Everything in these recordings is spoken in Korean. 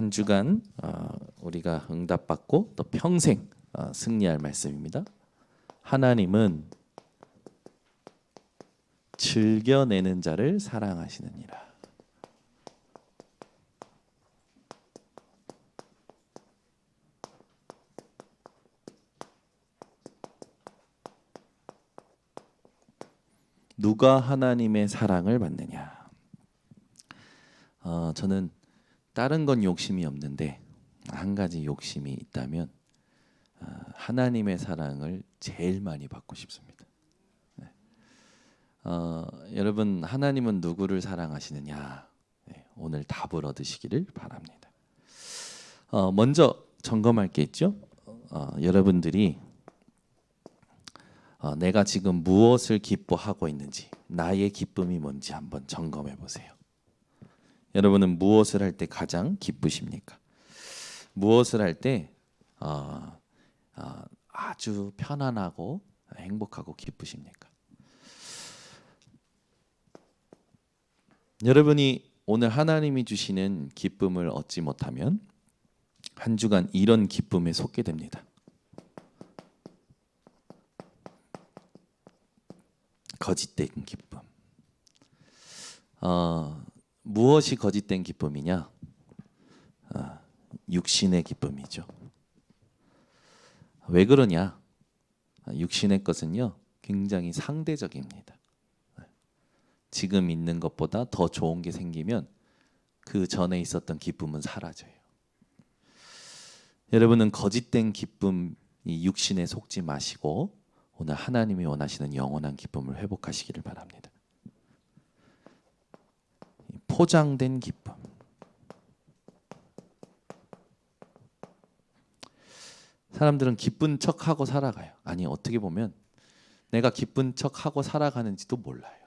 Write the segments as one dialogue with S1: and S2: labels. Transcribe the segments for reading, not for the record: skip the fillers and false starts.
S1: 한 주간 우리가 응답받고 또 평생 승리할 말씀입니다. 하나님은 즐겨내는 자를 사랑하시느니라. 누가 하나님의 사랑을 받느냐? 저는 다른 건 욕심이 없는데 한 가지 욕심이 있다면 하나님의 사랑을 제일 많이 받고 싶습니다. 네. 여러분, 하나님은 누구를 사랑하시느냐? 네, 오늘 답을 얻으시기를 바랍니다. 먼저 점검할 게 있죠. 여러분들이 내가 지금 무엇을 기뻐하고 있는지, 나의 기쁨이 뭔지 한번 점검해 보세요. 여러분은 무엇을 할 때 가장 기쁘십니까? 무엇을 할 때 아주 편안하고 행복하고 기쁘십니까? 여러분이 오늘 하나님이 주시는 기쁨을 얻지 못하면 한 주간 이런 기쁨에 속게 됩니다. 거짓된 기쁨. 무엇이 거짓된 기쁨이냐? 육신의 기쁨이죠. 왜 그러냐? 육신의 것은요, 굉장히 상대적입니다. 지금 있는 것보다 더 좋은 게 생기면 그 전에 있었던 기쁨은 사라져요. 여러분은 거짓된 기쁨, 이 육신에 속지 마시고 오늘 하나님이 원하시는 영원한 기쁨을 회복하시기를 바랍니다. 포장된 기쁨. 사람들은 기쁜 척하고 살아가요. 아니, 어떻게 보면 내가 기쁜 척하고 살아가는지도 몰라요.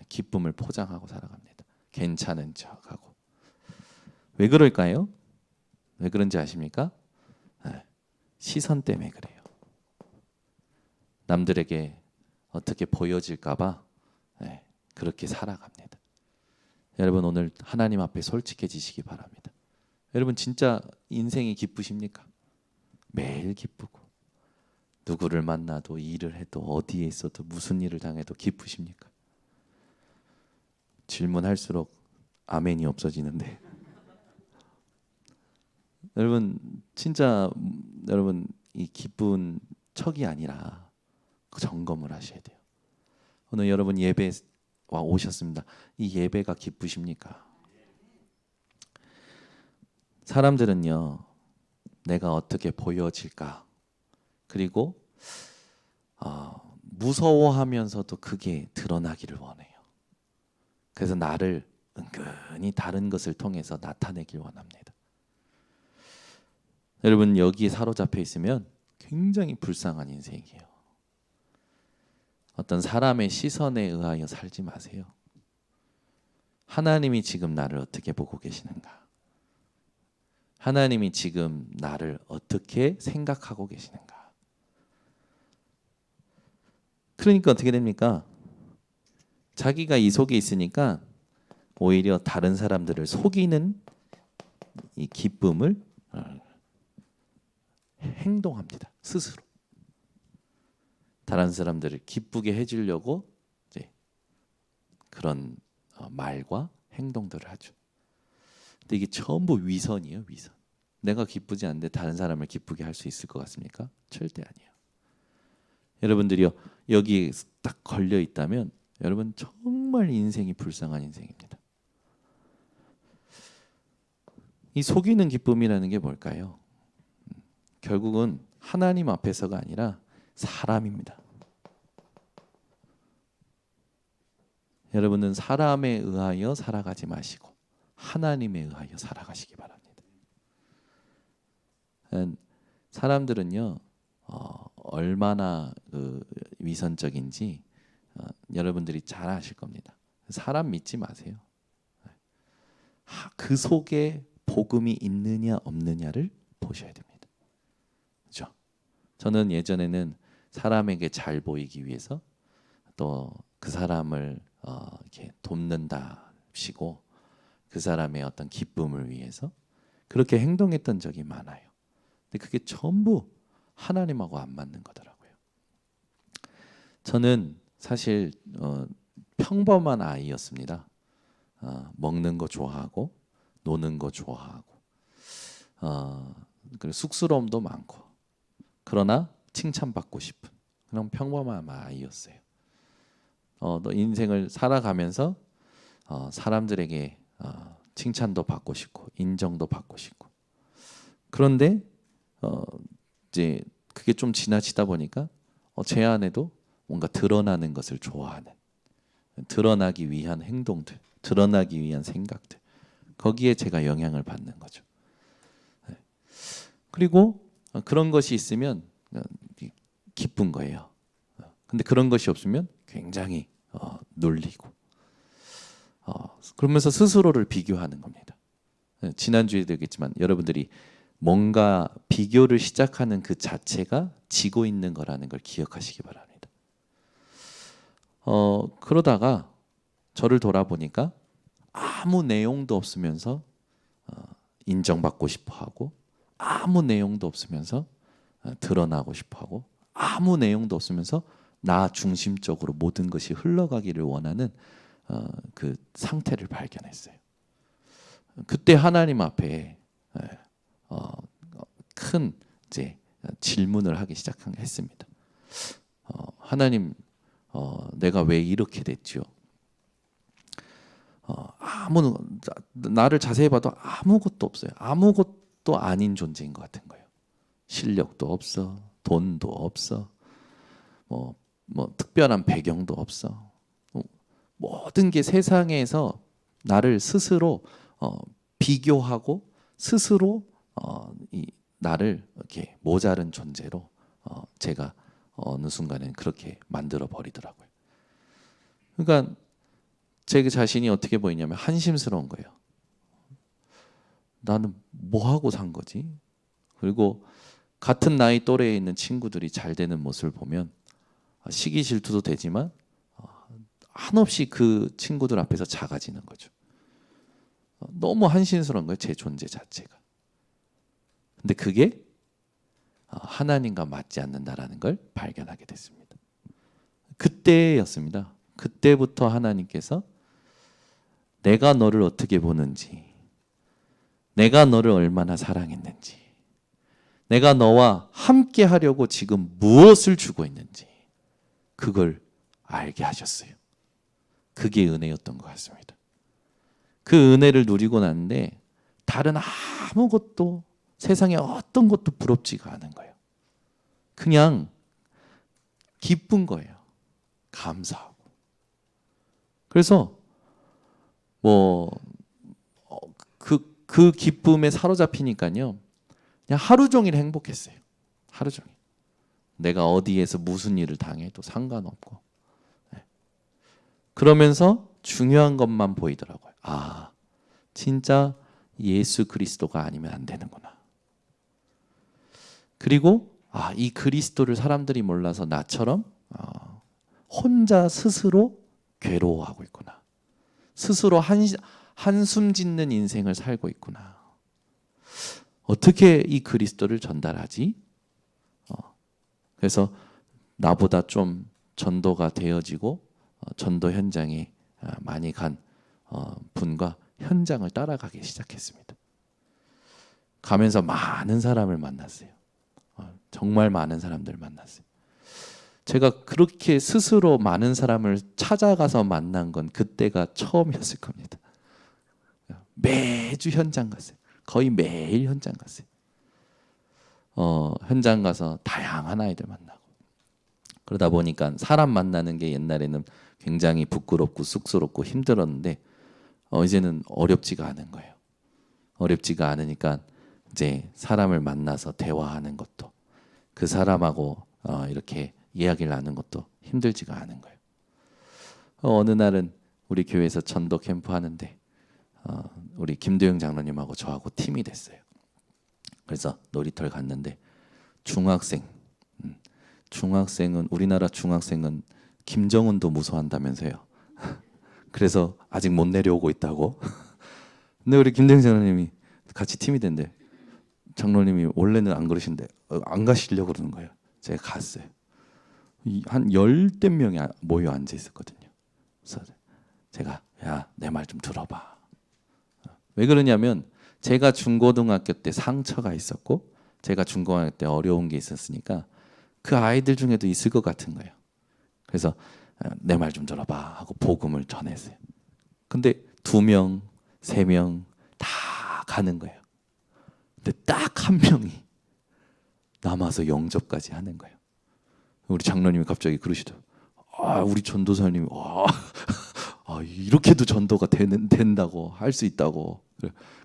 S1: 기쁨을 포장하고 살아갑니다. 괜찮은 척하고. 왜 그럴까요? 왜 그런지 아십니까? 시선 때문에 그래요. 남들에게 어떻게 보여질까 봐 그렇게 살아갑니다. 여러분, 오늘 하나님 앞에 솔직해지시기 바랍니다. 여러분, 진짜 인생이 기쁘십니까? 매일 기쁘고, 누구를 만나도, 일을 해도, 어디에 있어도, 무슨 일을 당해도 기쁘십니까? 질문할수록 아멘이 없어지는데 여러분, 진짜 여러분, 이 기쁜 척이 아니라 점검을 하셔야 돼요. 오늘 여러분 예배 와 오셨습니다. 이 예배가 기쁘십니까? 사람들은요, 내가 어떻게 보여질까, 그리고 무서워하면서도 그게 드러나기를 원해요. 그래서 나를 은근히 다른 것을 통해서 나타내길 원합니다. 여러분, 여기에 사로잡혀 있으면 굉장히 불쌍한 인생이에요. 어떤 사람의 시선에 의하여 살지 마세요. 하나님이 지금 나를 어떻게 보고 계시는가? 하나님이 지금 나를 어떻게 생각하고 계시는가? 그러니까 어떻게 됩니까? 자기가 이 속에 있으니까 오히려 다른 사람들을 속이는 이 기쁨을 행동합니다. 스스로. 다른 사람들을 기쁘게 해주려고 이제 그런 말과 행동들을 하죠. 근데 이게 전부 위선이에요, 위선. 내가 기쁘지 않는데 다른 사람을 기쁘게 할 수 있을 것 같습니까? 절대 아니에요. 여러분들이요, 여기 딱 걸려 있다면 여러분 정말 인생이 불쌍한 인생입니다. 이 속이는 기쁨이라는 게 뭘까요? 결국은 하나님 앞에서가 아니라 사람입니다. 여러분은 사람에 의하여 살아가지 마시고 하나님에 의하여 살아가시기 바랍니다. 사람들은요, 얼마나 위선적인지 여러분들이 잘 아실 겁니다. 사람 믿지 마세요. 그 속에 복음이 있느냐 없느냐를 보셔야 됩니다. 그렇죠? 저는 예전에는 사람에게 잘 보이기 위해서 또 그 사람을 이렇게 돕는다시고 그 사람의 어떤 기쁨을 위해서 그렇게 행동했던 적이 많아요. 근데 그게 전부 하나님하고 안 맞는 거더라고요. 저는 사실 평범한 아이였습니다. 먹는 거 좋아하고 노는 거 좋아하고 그리고 쑥스러움도 많고 그러나 칭찬받고 싶은 그런 평범한 아이였어요. 너 인생을 살아가면서 사람들에게 칭찬도 받고 싶고 인정도 받고 싶고 그런데 이제 그게 좀 지나치다 보니까 제 안에도 뭔가 드러나는 것을 좋아하는 드러나기 위한 행동들 드러나기 위한 생각들 거기에 제가 영향을 받는 거죠. 그리고 그런 것이 있으면 기쁜 거예요. 근데 그런 것이 없으면 굉장히 놀리고 그러면서 스스로를 비교하는 겁니다. 지난주에도 얘기했지만 여러분들이 뭔가 비교를 시작하는 그 자체가 지고 있는 거라는 걸 기억하시기 바랍니다. 그러다가 저를 돌아보니까 아무 내용도 없으면서 인정받고 싶어하고 아무 내용도 없으면서 드러나고 싶어하고 아무 내용도 없으면서 나 중심적으로 모든 것이 흘러가기를 원하는 그 상태를 발견했어요. 그때 하나님 앞에 큰 이제 질문을 하기 시작했습니다. 하나님, 내가 왜 이렇게 됐죠? 나를 자세히 봐도 아무것도 없어요. 아무것도 아닌 존재인 것 같은 거예요. 실력도 없어, 돈도 없어, 뭐 특별한 배경도 없어. 모든 게 세상에서 나를 스스로 비교하고 스스로 나를 이렇게 모자른 존재로 제가 어느 순간엔 그렇게 만들어 버리더라고요. 그러니까 제 자신이 어떻게 보이냐면 한심스러운 거예요. 나는 뭐 하고 산 거지? 그리고 같은 나이 또래에 있는 친구들이 잘 되는 모습을 보면 시기 질투도 되지만 한없이 그 친구들 앞에서 작아지는 거죠. 너무 한심스러운 거예요, 제 존재 자체가. 근데 그게 하나님과 맞지 않는다라는 걸 발견하게 됐습니다. 그때였습니다. 그때부터 하나님께서 내가 너를 어떻게 보는지, 내가 너를 얼마나 사랑했는지, 내가 너와 함께 하려고 지금 무엇을 주고 있는지 그걸 알게 하셨어요. 그게 은혜였던 것 같습니다. 그 은혜를 누리고 났는데 다른 아무것도 세상에 어떤 것도 부럽지가 않은 거예요. 그냥 기쁜 거예요. 감사하고. 그래서 그 기쁨에 사로잡히니까요. 그냥 하루 종일 행복했어요. 하루 종일. 내가 어디에서 무슨 일을 당해도 상관없고. 그러면서 중요한 것만 보이더라고요. 진짜 예수 그리스도가 아니면 안 되는구나. 그리고 이 그리스도를 사람들이 몰라서 나처럼 혼자 스스로 괴로워하고 있구나. 스스로 한숨 짓는 인생을 살고 있구나. 어떻게 이 그리스도를 전달하지? 그래서 나보다 좀 전도가 되어지고 전도 현장에 많이 간 분과 현장을 따라가기 시작했습니다. 가면서 많은 사람을 만났어요. 정말 많은 사람들을 만났어요. 제가 그렇게 스스로 많은 사람을 찾아가서 만난 건 그때가 처음이었을 겁니다. 매주 현장 갔어요. 거의 매일 현장 갔어요. 현장 가서 다양한 아이들 만나고 그러다 보니까 사람 만나는 게 옛날에는 굉장히 부끄럽고 쑥스럽고 힘들었는데 이제는 어렵지가 않은 거예요. 어렵지가 않으니까 이제 사람을 만나서 대화하는 것도 그 사람하고 이렇게 이야기를 나누는 것도 힘들지가 않은 거예요. 어느 날은 우리 교회에서 전도 캠프 하는데 우리 김도영 장로님하고 저하고 팀이 됐어요. 그래서 놀이터를 갔는데 중학생은 우리나라 중학생은 김정은도 무서워한다면서요. 그래서 아직 못 내려오고 있다고. 근데 우리 김도영 장로님이 같이 팀이 됐는데 장로님이 원래는 안 그러신데 안 가시려고 그러는 거예요. 제가 갔어요. 한 열댓 명이 모여 앉아 있었거든요. 그래서 제가 야, 내 말 좀 들어봐. 왜 그러냐면 제가 중고등학교 때 상처가 있었고 제가 중고등학교 때 어려운 게 있었으니까 그 아이들 중에도 있을 것 같은 거예요. 그래서 내 말 좀 들어봐 하고 복음을 전했어요. 근데 2명, 3명 다 가는 거예요. 근데 딱 한 명이 남아서 영접까지 하는 거예요. 우리 장로님이 갑자기 그러시더라고요. 우리 전도사님이 이렇게도 전도가 된다고 할 수 있다고.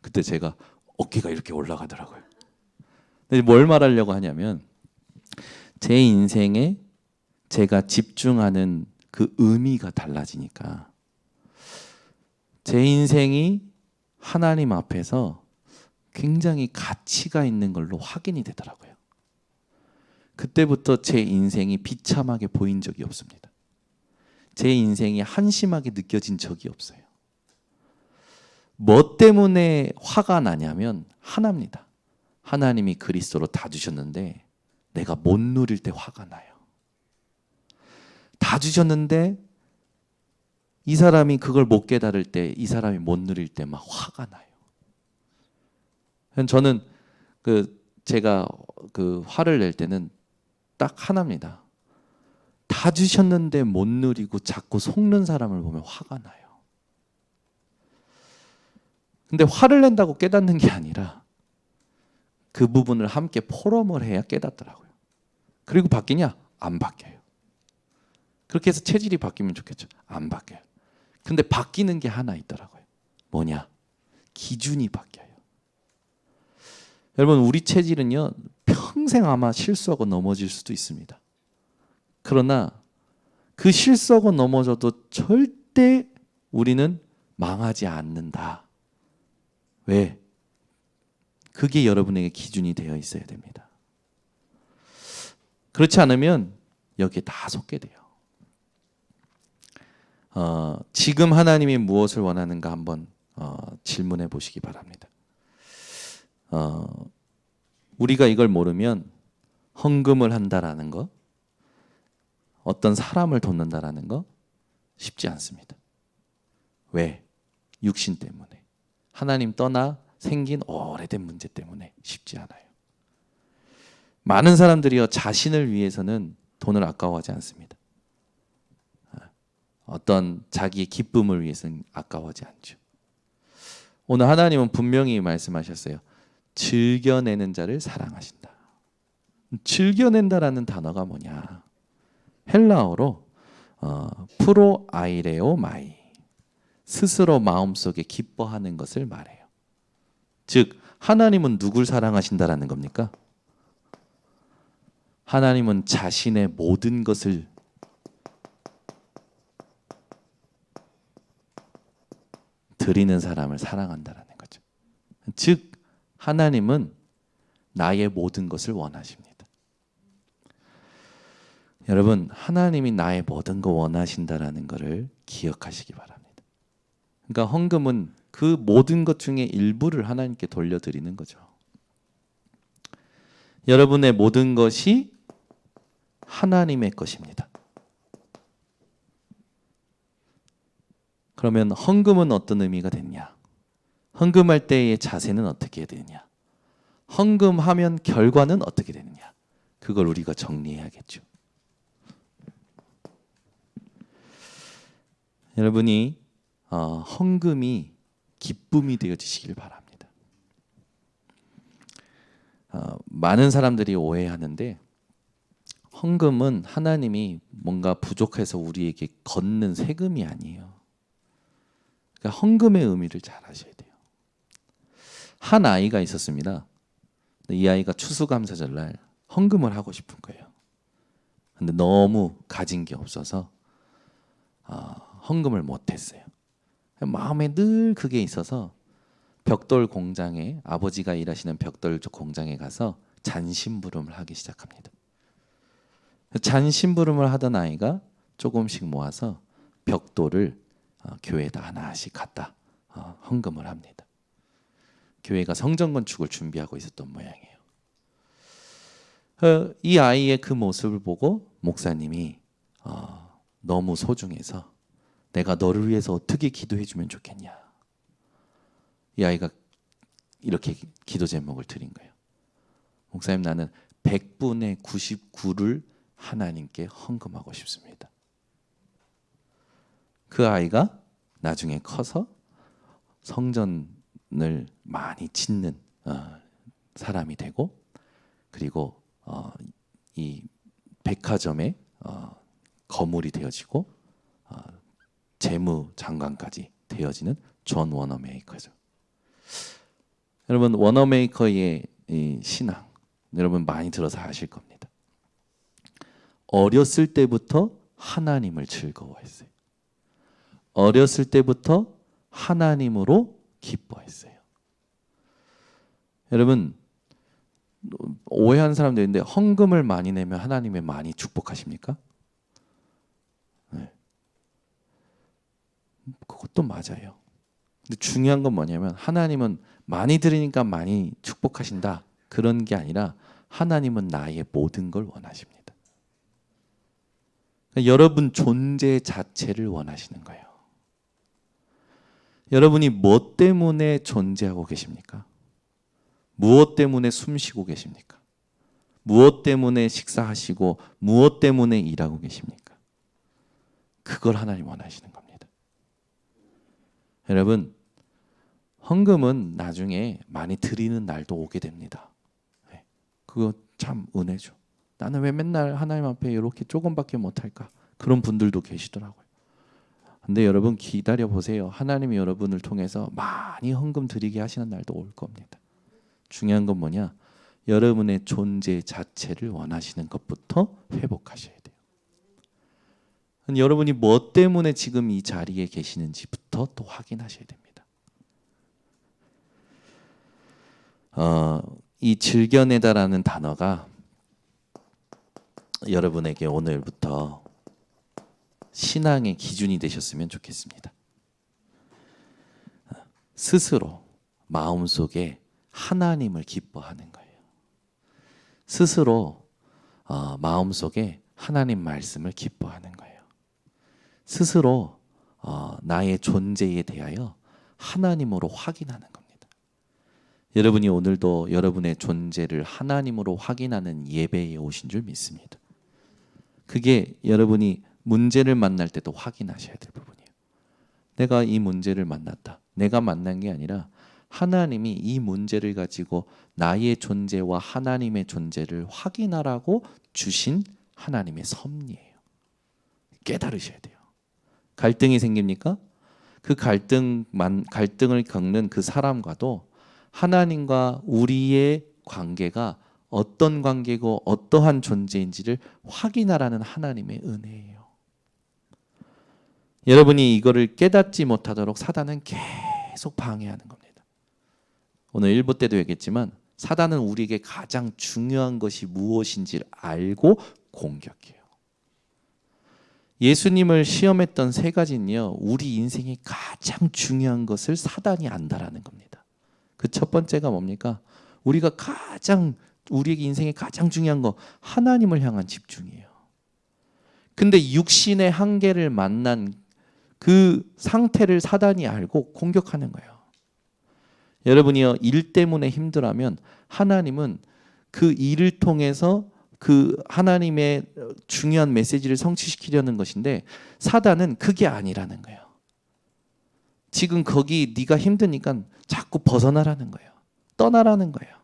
S1: 그때 제가 어깨가 이렇게 올라가더라고요. 근데 뭘 말하려고 하냐면 제 인생에 제가 집중하는 그 의미가 달라지니까 제 인생이 하나님 앞에서 굉장히 가치가 있는 걸로 확인이 되더라고요. 그때부터 제 인생이 비참하게 보인 적이 없습니다. 제 인생이 한심하게 느껴진 적이 없어요. 뭐 때문에 화가 나냐면 하나입니다. 하나님이 그리스도로 다 주셨는데 내가 못 누릴 때 화가 나요. 다 주셨는데 이 사람이 그걸 못 깨달을 때, 이 사람이 못 누릴 때 막 화가 나요. 저는 제가 화를 낼 때는 딱 하나입니다. 다 주셨는데 못 누리고 자꾸 속는 사람을 보면 화가 나요. 근데 화를 낸다고 깨닫는 게 아니라 그 부분을 함께 포럼을 해야 깨닫더라고요. 그리고 바뀌냐? 안 바뀌어요. 그렇게 해서 체질이 바뀌면 좋겠죠. 안 바뀌어요. 근데 바뀌는 게 하나 있더라고요. 뭐냐? 기준이 바뀌어요. 여러분, 우리 체질은요, 평생 아마 실수하고 넘어질 수도 있습니다. 그러나 그 실수하고 넘어져도 절대 우리는 망하지 않는다. 왜? 그게 여러분에게 기준이 되어 있어야 됩니다. 그렇지 않으면 여기에 다 속게 돼요. 지금 하나님이 무엇을 원하는가 한번 질문해 보시기 바랍니다. 우리가 이걸 모르면 헌금을 한다라는 거, 어떤 사람을 돕는다라는 거 쉽지 않습니다. 왜? 육신 때문에. 하나님 떠나 생긴 오래된 문제 때문에 쉽지 않아요. 많은 사람들이요, 자신을 위해서는 돈을 아까워하지 않습니다. 어떤 자기의 기쁨을 위해서는 아까워하지 않죠. 오늘 하나님은 분명히 말씀하셨어요. 즐겨내는 자를 사랑하신다. 즐겨낸다라는 단어가 뭐냐? 헬라어로 프로 아이레오 마이, 스스로 마음속에 기뻐하는 것을 말해요. 즉 하나님은 누굴 사랑하신다라는 겁니까? 하나님은 자신의 모든 것을 드리는 사람을 사랑한다라는 거죠. 즉 하나님은 나의 모든 것을 원하십니다. 여러분, 하나님이 나의 모든 거 원하신다라는 것을 기억하시기 바랍니다. 그러니까 헌금은 그 모든 것 중에 일부를 하나님께 돌려드리는 거죠. 여러분의 모든 것이 하나님의 것입니다. 그러면 헌금은 어떤 의미가 됐냐? 헌금할 때의 자세는 어떻게 해야 되느냐? 헌금하면 결과는 어떻게 되느냐? 그걸 우리가 정리해야겠죠. 여러분이 헌금이 기쁨이 되어지시길 바랍니다. 많은 사람들이 오해하는데 헌금은 하나님이 뭔가 부족해서 우리에게 걷는 세금이 아니에요. 그러니까 헌금의 의미를 잘 아셔야 돼요. 한 아이가 있었습니다. 이 아이가 추수감사절 날 헌금을 하고 싶은 거예요. 근데 너무 가진 게 없어서 헌금을 못했어요. 마음에 늘 그게 있어서 벽돌 공장에, 아버지가 일하시는 벽돌 공장에 가서 잔심부름을 하기 시작합니다. 잔심부름을 하던 아이가 조금씩 모아서 벽돌을 교회에다 하나씩 갖다 헌금을 합니다. 교회가 성전 건축을 준비하고 있었던 모양이에요. 이 아이의 그 모습을 보고 목사님이 너무 소중해서 내가 너를 위해서 어떻게 기도해 주면 좋겠냐. 이 아이가 이렇게 기도 제목을 드린 거예요. 목사님, 나는 100분의 99를 하나님께 헌금하고 싶습니다. 그 아이가 나중에 커서 성전을 많이 짓는 사람이 되고, 그리고 이 백화점의 거물이 되어지고 재무장관까지 되어지는 존 워너메이커죠. 여러분, 워너메이커의 이 신앙 여러분 많이 들어서 아실 겁니다. 어렸을 때부터 하나님을 즐거워했어요. 어렸을 때부터 하나님으로 기뻐했어요. 여러분, 오해하는 사람도 있는데 헌금을 많이 내면 하나님을 많이 축복하십니까? 네. 그것도 맞아요. 근데 중요한 건 뭐냐면 하나님은 많이 드리니까 많이 축복하신다, 그런 게 아니라 하나님은 나의 모든 걸 원하십니다. 그러니까 여러분 존재 자체를 원하시는 거예요. 여러분이 뭐 때문에 존재하고 계십니까? 무엇 때문에 숨 쉬고 계십니까? 무엇 때문에 식사하시고 무엇 때문에 일하고 계십니까? 그걸 하나님 원하시는 겁니다. 여러분, 헌금은 나중에 많이 드리는 날도 오게 됩니다. 그거 참 은혜죠. 나는 왜 맨날 하나님 앞에 이렇게 조금밖에 못할까? 그런 분들도 계시더라고요. 근데 여러분 기다려 보세요. 하나님이 여러분을 통해서 많이 헌금 드리게 하시는 날도 올 겁니다. 중요한 건 뭐냐? 여러분의 존재 자체를 원하시는 것부터 회복하셔야 돼요. 여러분이 뭐 때문에 지금 이 자리에 계시는지부터 또 확인하셔야 됩니다. 이 즐겨내다라는 단어가 여러분에게 오늘부터 신앙의 기준이 되셨으면 좋겠습니다. 스스로 마음속에 하나님을 기뻐하는 거예요. 스스로 마음속에 하나님 말씀을 기뻐하는 거예요. 스스로 나의 존재에 대하여 하나님으로 확인하는 겁니다. 여러분이 오늘도 여러분의 존재를 하나님으로 확인하는 예배에 오신 줄 믿습니다. 그게 여러분이 문제를 만날 때도 확인하셔야 될 부분이에요. 내가 이 문제를 만났다. 내가 만난 게 아니라 하나님이 이 문제를 가지고 나의 존재와 하나님의 존재를 확인하라고 주신 하나님의 섭리예요. 깨달으셔야 돼요. 갈등이 생깁니까? 그 갈등을 겪는 그 사람과도 하나님과 우리의 관계가 어떤 관계고 어떠한 존재인지를 확인하라는 하나님의 은혜예요. 여러분이 이거를 깨닫지 못하도록 사단은 계속 방해하는 겁니다. 오늘 1부 때도 얘기했지만 사단은 우리에게 가장 중요한 것이 무엇인지를 알고 공격해요. 예수님을 시험했던 3가지는요, 우리 인생의 가장 중요한 것을 사단이 안다라는 겁니다. 그 첫 번째가 뭡니까? 우리에게 인생의 가장 중요한 거, 하나님을 향한 집중이에요. 근데 육신의 한계를 만난 그 상태를 사단이 알고 공격하는 거예요. 여러분이요, 일 때문에 힘들어하면 하나님은 그 일을 통해서 그 하나님의 중요한 메시지를 성취시키려는 것인데 사단은 그게 아니라는 거예요. 지금 거기 네가 힘드니까 자꾸 벗어나라는 거예요. 떠나라는 거예요.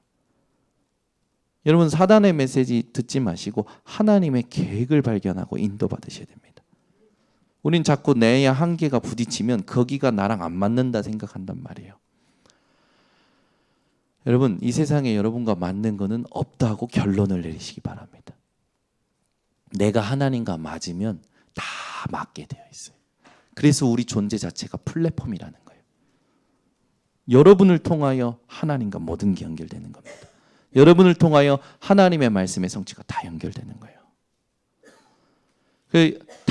S1: 여러분, 사단의 메시지 듣지 마시고 하나님의 계획을 발견하고 인도받으셔야 됩니다. 우린 자꾸 내 한계가 부딪히면 거기가 나랑 안 맞는다 생각한단 말이에요. 여러분, 이 세상에 여러분과 맞는 거는 없다고 결론을 내리시기 바랍니다. 내가 하나님과 맞으면 다 맞게 되어 있어요. 그래서 우리 존재 자체가 플랫폼이라는 거예요. 여러분을 통하여 하나님과 모든 게 연결되는 겁니다. 여러분을 통하여 하나님의 말씀의 성취가 다 연결되는 거예요.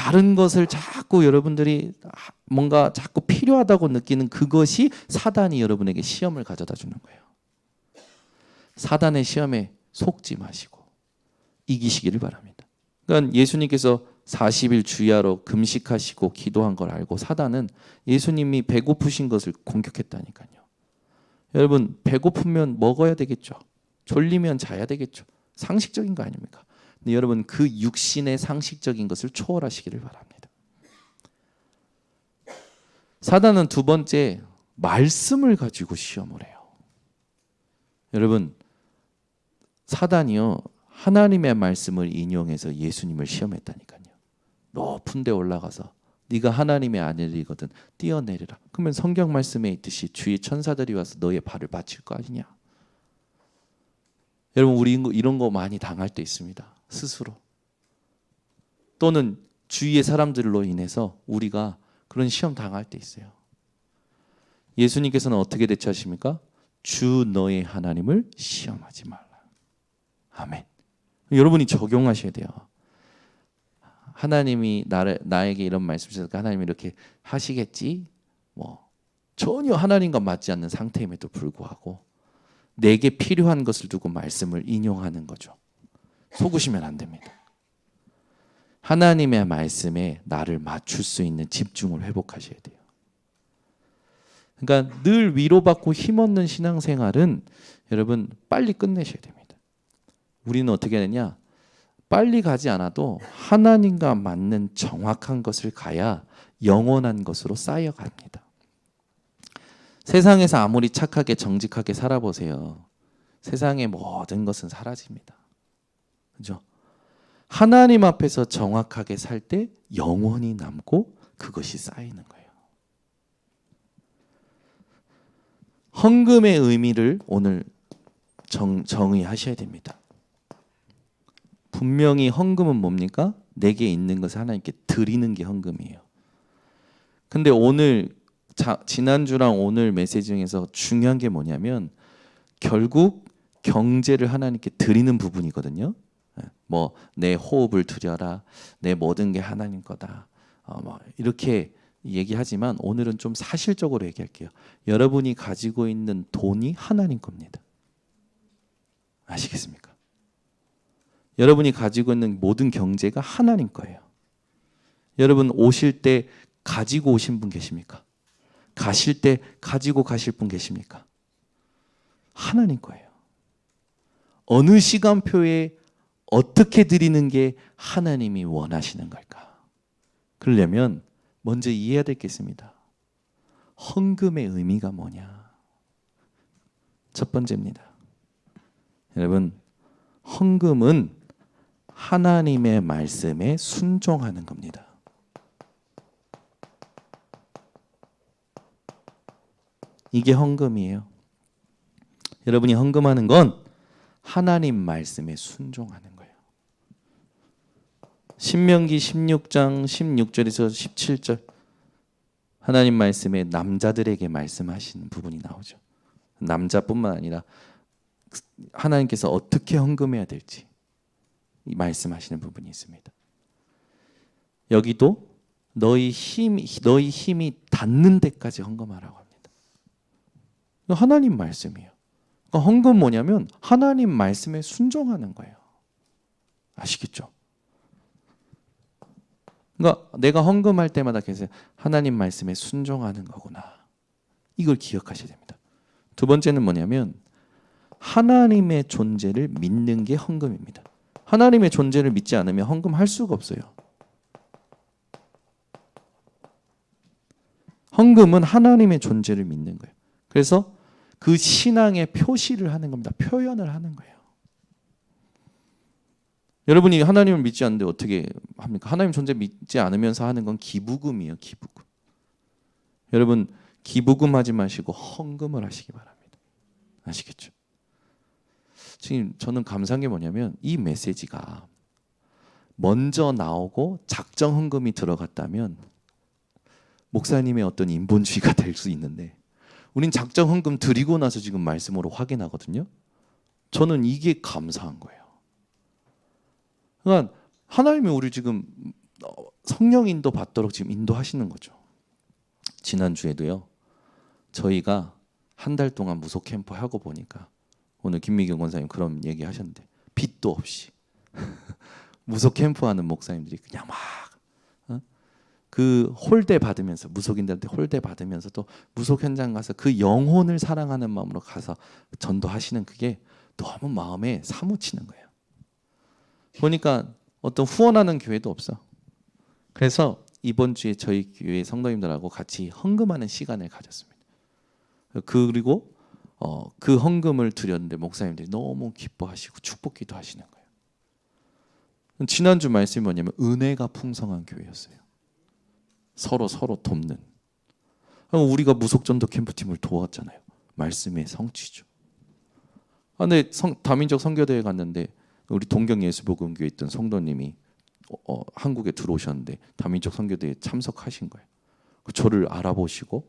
S1: 다른 것을 자꾸 여러분들이 뭔가 자꾸 필요하다고 느끼는 그것이 사단이 여러분에게 시험을 가져다 주는 거예요. 사단의 시험에 속지 마시고 이기시기를 바랍니다. 그러니까 예수님께서 40일 주야로 금식하시고 기도한 걸 알고 사단은 예수님이 배고프신 것을 공격했다니까요. 여러분 배고프면 먹어야 되겠죠. 졸리면 자야 되겠죠. 상식적인 거 아닙니까? 근데 여러분 그 육신의 상식적인 것을 초월하시기를 바랍니다. 사단은 두 번째 말씀을 가지고 시험을 해요. 여러분 사단이요 하나님의 말씀을 인용해서 예수님을 시험했다니까요. 높은 데 올라가서 네가 하나님의 아들이거든 뛰어내리라. 그러면 성경 말씀에 있듯이 주의 천사들이 와서 너의 발을 받칠 거 아니냐. 여러분 우리 이런 거 많이 당할 때 있습니다. 스스로. 또는 주위의 사람들로 인해서 우리가 그런 시험 당할 때 있어요. 예수님께서는 어떻게 대처하십니까? 주 너의 하나님을 시험하지 말라. 아멘. 여러분이 적용하셔야 돼요. 하나님이 나에게 이런 말씀 주셨으니까 하나님이 이렇게 하시겠지? 뭐 전혀 하나님과 맞지 않는 상태임에도 불구하고 내게 필요한 것을 두고 말씀을 인용하는 거죠. 속으시면 안 됩니다. 하나님의 말씀에 나를 맞출 수 있는 집중을 회복하셔야 돼요. 그러니까 늘 위로받고 힘없는 신앙생활은 여러분 빨리 끝내셔야 됩니다. 우리는 어떻게 하느냐? 빨리 가지 않아도 하나님과 맞는 정확한 것을 가야 영원한 것으로 쌓여갑니다. 세상에서 아무리 착하게 정직하게 살아보세요. 세상의 모든 것은 사라집니다. 그죠? 하나님 앞에서 정확하게 살 때 영원히 남고 그것이 쌓이는 거예요. 헌금의 의미를 오늘 정의하셔야 됩니다. 분명히 헌금은 뭡니까? 내게 있는 것을 하나님께 드리는 게 헌금이에요. 근데 오늘 지난주랑 오늘 메시지 중에서 중요한 게 뭐냐면 결국 경제를 하나님께 드리는 부분이거든요. 뭐 내 호흡을 드려라, 내 모든 게 하나님 거다. 뭐 이렇게 얘기하지만 오늘은 좀 사실적으로 얘기할게요. 여러분이 가지고 있는 돈이 하나님 겁니다. 아시겠습니까? 여러분이 가지고 있는 모든 경제가 하나님 거예요. 여러분 오실 때 가지고 오신 분 계십니까? 가실 때 가지고 가실 분 계십니까? 하나님 거예요. 어느 시간표에 어떻게 드리는 게 하나님이 원하시는 걸까? 그러려면 먼저 이해해야 될 게 있습니다. 헌금의 의미가 뭐냐? 첫 번째입니다. 여러분, 헌금은 하나님의 말씀에 순종하는 겁니다. 이게 헌금이에요. 여러분이 헌금하는 건 하나님 말씀에 순종하는 거예요. 신명기 16장 16절에서 17절 하나님 말씀에 남자들에게 말씀하시는 부분이 나오죠. 남자뿐만 아니라 하나님께서 어떻게 헌금해야 될지 말씀하시는 부분이 있습니다. 여기도 너희 힘이 닿는 데까지 헌금하라고 합니다. 하나님 말씀이에요. 그러니까 헌금 뭐냐면 하나님 말씀에 순종하는 거예요. 아시겠죠? 그러니까 내가 헌금할 때마다 계속 하나님 말씀에 순종하는 거구나. 이걸 기억하셔야 됩니다. 두 번째는 뭐냐면 하나님의 존재를 믿는 게 헌금입니다. 하나님의 존재를 믿지 않으면 헌금할 수가 없어요. 헌금은 하나님의 존재를 믿는 거예요. 그래서 그 신앙의 표시를 하는 겁니다. 표현을 하는 거예요. 여러분이 하나님을 믿지 않는데 어떻게 합니까? 하나님 존재 믿지 않으면서 하는 건 기부금이에요. 기부금. 여러분 기부금 하지 마시고 헌금을 하시기 바랍니다. 아시겠죠? 지금 저는 감사한 게 뭐냐면 이 메시지가 먼저 나오고 작정 헌금이 들어갔다면 목사님의 어떤 인본주의가 될 수 있는데 우린 작정 헌금 드리고 나서 지금 말씀으로 확인하거든요. 저는 이게 감사한 거예요. 그러니까 하나님이 우리 지금 성령 인도 받도록 지금 인도하시는 거죠. 지난주에도요. 저희가 한 달 동안 무속 캠프 하고 보니까 오늘 김미경 권사님 그런 얘기 하셨는데 빚도 없이 무속 캠프 하는 목사님들이 그냥 막 그 홀대 받으면서 무속인들한테 홀대 받으면서 또 무속 현장 가서 그 영혼을 사랑하는 마음으로 가서 전도하시는 그게 너무 마음에 사무치는 거예요. 보니까 어떤 후원하는 교회도 없어. 그래서 이번 주에 저희 교회 성도님들하고 같이 헌금하는 시간을 가졌습니다. 그리고 그 헌금을 드렸는데 목사님들이 너무 기뻐하시고 축복기도 하시는 거예요. 지난주 말씀이 뭐냐면 은혜가 풍성한 교회였어요. 서로 돕는. 우리가 무속전도 캠프팀을 도왔잖아요. 말씀의 성취죠. 근데 다민족 선교대회 갔는데 우리 동경예수복음교회 있던 성도님이 한국에 들어오셨는데 다민족 선교대회에 참석하신 거예요. 저를 알아보시고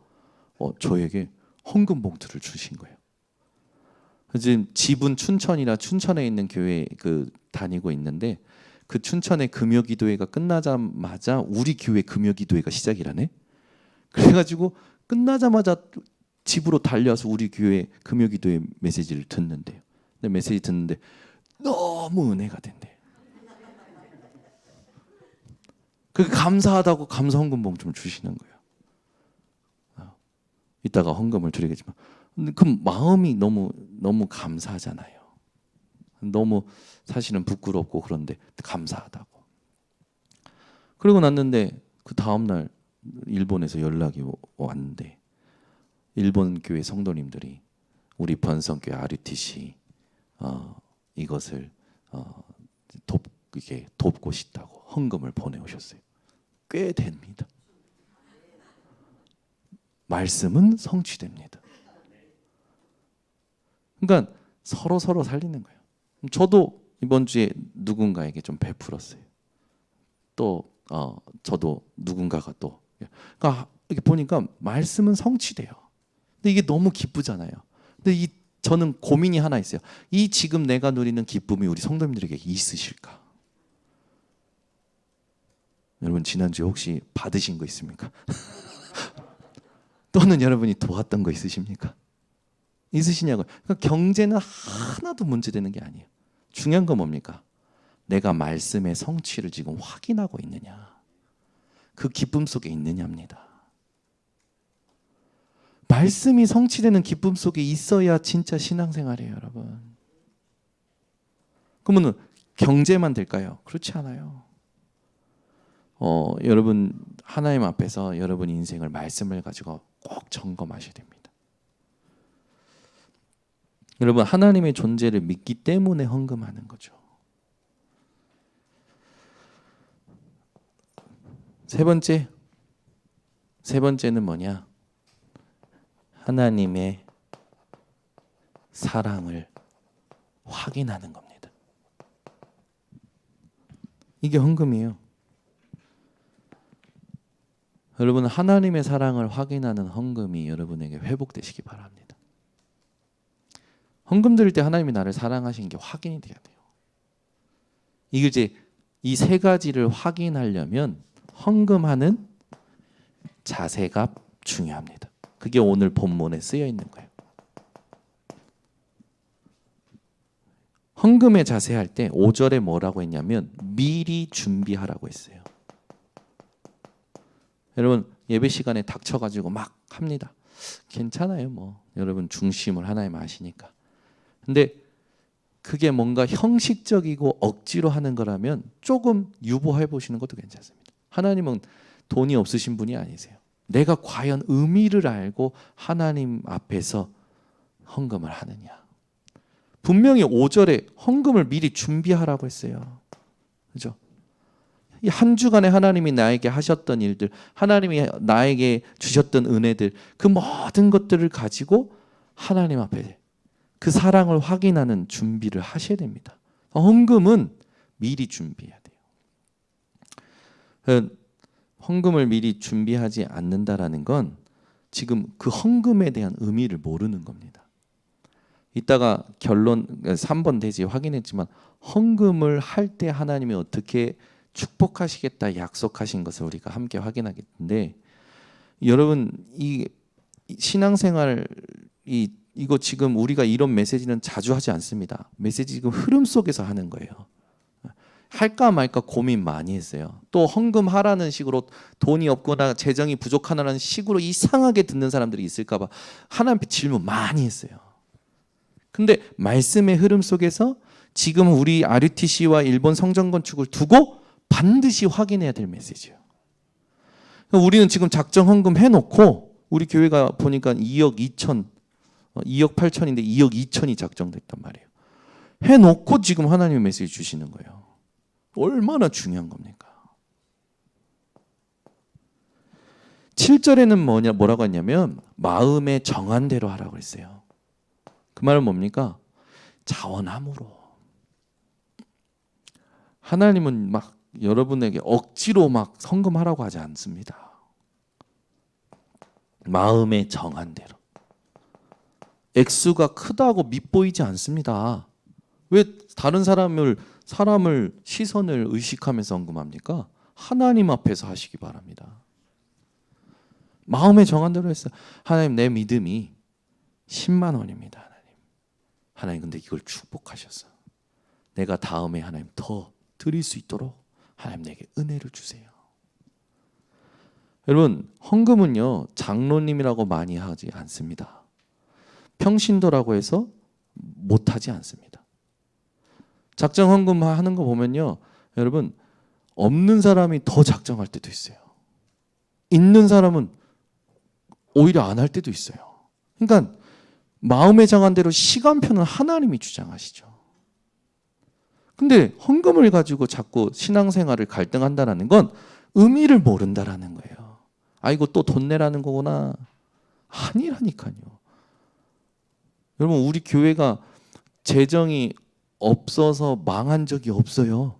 S1: 저에게 헌금 봉투를 주신 거예요. 지금 집은 춘천이라 춘천에 있는 교회 다니고 있는데 그 춘천의 금요기도회가 끝나자마자 우리 교회 금요기도회가 시작이라네. 그래가지고 끝나자마자 집으로 달려와서 우리 교회 금요기도회 메시지를 듣는데요. 근데 메시지 듣는데 너무 은혜가 된대. 그 감사하다고 감사 헌금 봉투를 주시는 거예요. 이따가 헌금을 드리겠지만 그 마음이 너무 감사하잖아요. 너무 사실은 부끄럽고 그런데 감사하다고. 그리고 났는데 그 다음 날 일본에서 연락이 왔는데 일본 교회 성도님들이 우리 번성교회 RUTC 이것을 돕고 싶다고 헌금을 보내오셨어요. 꽤 됩니다. 말씀은 성취됩니다. 그러니까 서로 살리는 거예요. 저도 이번 주에 누군가에게 좀 베풀었어요. 또 저도 누군가가 또 그러니까 이렇게 보니까 말씀은 성취돼요. 근데 이게 너무 기쁘잖아요. 근데 저는 고민이 하나 있어요. 이 지금 내가 누리는 기쁨이 우리 성도님들에게 있으실까? 여러분 지난주에 혹시 받으신 거 있습니까? 또는 여러분이 도왔던 거 있으십니까? 있으시냐고요. 그러니까 경제는 하나도 문제되는 게 아니에요. 중요한 건 뭡니까? 내가 말씀의 성취를 지금 확인하고 있느냐. 그 기쁨 속에 있느냐입니다. 말씀이 성취되는 기쁨 속에 있어야 진짜 신앙생활이에요, 여러분. 그러면 경제만 될까요? 그렇지 않아요. 여러분 하나님 앞에서 여러분 인생을 말씀을 가지고 꼭 점검하셔야 됩니다. 여러분 하나님의 존재를 믿기 때문에 헌금하는 거죠. 세 번째는 뭐냐? 하나님의 사랑을 확인하는 겁니다. 이게 헌금이에요. 여러분 하나님의 사랑을 확인하는 헌금이 여러분에게 회복되시기 바랍니다. 헌금 드릴 때 하나님이 나를 사랑하신 게 확인이 돼야 돼요. 이게 이제 이 세 가지를 확인하려면 헌금하는 자세가 중요합니다. 그게 오늘 본문에 쓰여 있는 거예요. 헌금의 자세 할 때 5절에 뭐라고 했냐면 미리 준비하라고 했어요. 여러분 예배 시간에 닥쳐가지고 막 합니다. 괜찮아요. 뭐 여러분 중심을 하나님 아시니까. 근데 그게 뭔가 형식적이고 억지로 하는 거라면 조금 유보해 보시는 것도 괜찮습니다. 하나님은 돈이 없으신 분이 아니세요. 내가 과연 의미를 알고 하나님 앞에서 헌금을 하느냐. 분명히 5절에 헌금을 미리 준비하라고 했어요. 그죠? 이 한 주간에 하나님이 나에게 하셨던 일들, 하나님이 나에게 주셨던 은혜들, 그 모든 것들을 가지고 하나님 앞에 그 사랑을 확인하는 준비를 하셔야 됩니다. 헌금은 미리 준비해야 돼요. 헌금을 미리 준비하지 않는다라는 건 지금 그 헌금에 대한 의미를 모르는 겁니다. 이따가 결론 3번 대지 확인했지만 헌금을 할 때 하나님이 어떻게 축복하시겠다 약속하신 것을 우리가 함께 확인하겠는데, 여러분 이 신앙생활 이거 지금 우리가 이런 메시지는 자주 하지 않습니다. 메시지 지금 흐름 속에서 하는 거예요. 할까 말까 고민 많이 했어요. 또 헌금하라는 식으로 돈이 없거나 재정이 부족하다는 식으로 이상하게 듣는 사람들이 있을까 봐 하나님께 질문 많이 했어요. 근데 말씀의 흐름 속에서 지금 우리 RUTC와 일본 성전 건축을 두고 반드시 확인해야 될 메시지예요. 우리는 지금 작정 헌금 해놓고 우리 교회가 보니까 2억 8천인데 2억 2천이 작정됐단 말이에요. 해놓고 지금 하나님의 메시지 주시는 거예요. 얼마나 중요한 겁니까? 7절에는 뭐라고 했냐면 마음에 정한 대로 하라고 했어요. 그 말은 뭡니까? 자원함으로. 하나님은 막 여러분에게 억지로 막 헌금하라고 하지 않습니다. 마음에 정한 대로. 액수가 크다고 밉보이지 않습니다. 왜 다른 사람을 시선을 의식하면서 헌금합니까? 하나님 앞에서 하시기 바랍니다. 마음에 정한 대로 했어요. 하나님, 내 믿음이 10만 원입니다. 하나님 근데 이걸 축복하셔서 내가 다음에 하나님 더 드릴 수 있도록 하나님 내게 은혜를 주세요. 여러분, 헌금은요 장로님이라고 많이 하지 않습니다. 평신도라고 해서 못하지 않습니다. 작정 헌금 하는 거 보면요, 여러분 없는 사람이 더 작정할 때도 있어요. 있는 사람은 오히려 안 할 때도 있어요. 그러니까 마음에 정한 대로 시간표는 하나님이 주장하시죠. 근데 헌금을 가지고 자꾸 신앙생활을 갈등한다는 건 의미를 모른다라는 거예요. 아, 이거 또 돈 내라는 거구나. 아니라니까요. 여러분, 우리 교회가 재정이 없어서 망한 적이 없어요.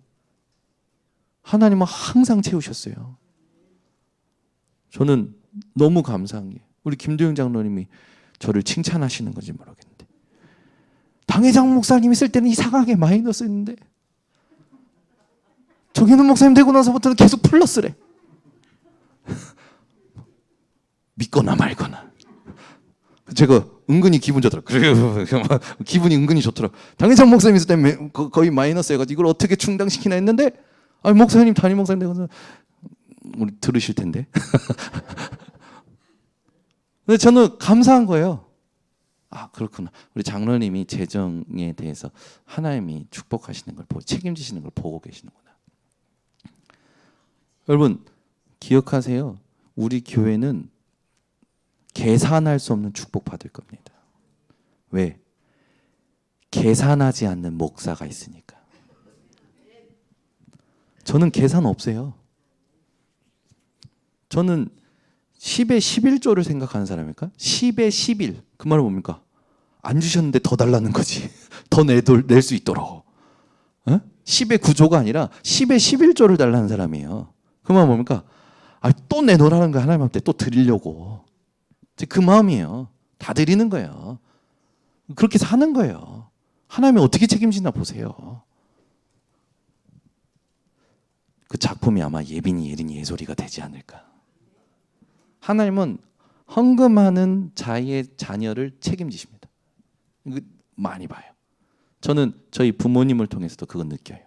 S1: 하나님은 항상 채우셨어요. 저는 너무 감사한 게 우리 김도영 장로님이 저를 칭찬하시는 건지 모르겠는데, 당회장 목사님 있을 때는 이상하게 마이너스였는데 정현훈 목사님 되고 나서부터는 계속 플러스래. 믿거나 말거나. 제가 은근히 기분 좋더라고요. 기분이 은근히 좋더라고요. 당회장 목사님 있을 때 거의 마이너스여가지고 이걸 어떻게 충당시키나 했는데, 목사님 담임 목사님 되고 나서 우리 들으실 텐데. 근데 저는 감사한 거예요. 아, 그렇구나. 우리 장로님이 재정에 대해서 하나님이 축복하시는 걸 보고 책임지시는 걸 보고 계시는구나. 여러분, 기억하세요. 우리 교회는 계산할 수 없는 축복 받을 겁니다. 왜? 계산하지 않는 목사가 있으니까. 저는 계산 없어요. 저는 10의 11조를 생각하는 사람일까? 10의 11. 그 말은 뭡니까? 안 주셨는데 더 달라는 거지. 더 낼 수 있도록. 10의 9조가 아니라 10의 11조를 달라는 사람이에요. 그 말은 뭡니까? 또 내놓으라는 거야. 하나님한테 또 드리려고. 그 마음이에요. 다 드리는 거예요. 그렇게 사는 거예요. 하나님이 어떻게 책임지나 보세요. 그 작품이 아마 예빈이, 예린이, 예솔이가 되지 않을까. 하나님은 헌금하는 자의 자녀를 책임지십니다. 이거 많이 봐요. 저는 저희 부모님을 통해서도 그건 느껴요.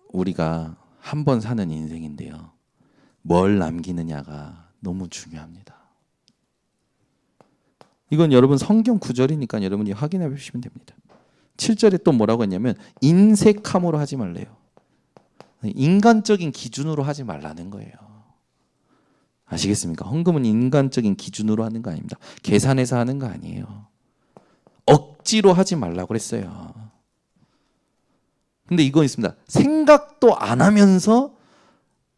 S1: 우리가 한 번 사는 인생인데요, 뭘 남기느냐가 너무 중요합니다. 이건 여러분 성경 구절이니까 여러분이 확인해 보시면 됩니다. 7절에 또 뭐라고 했냐면 인색함으로 하지 말래요. 인간적인 기준으로 하지 말라는 거예요. 아시겠습니까? 헌금은 인간적인 기준으로 하는 거 아닙니다. 계산해서 하는 거 아니에요. 억지로 하지 말라고 그랬어요. 근데 이거 있습니다. 생각도 안 하면서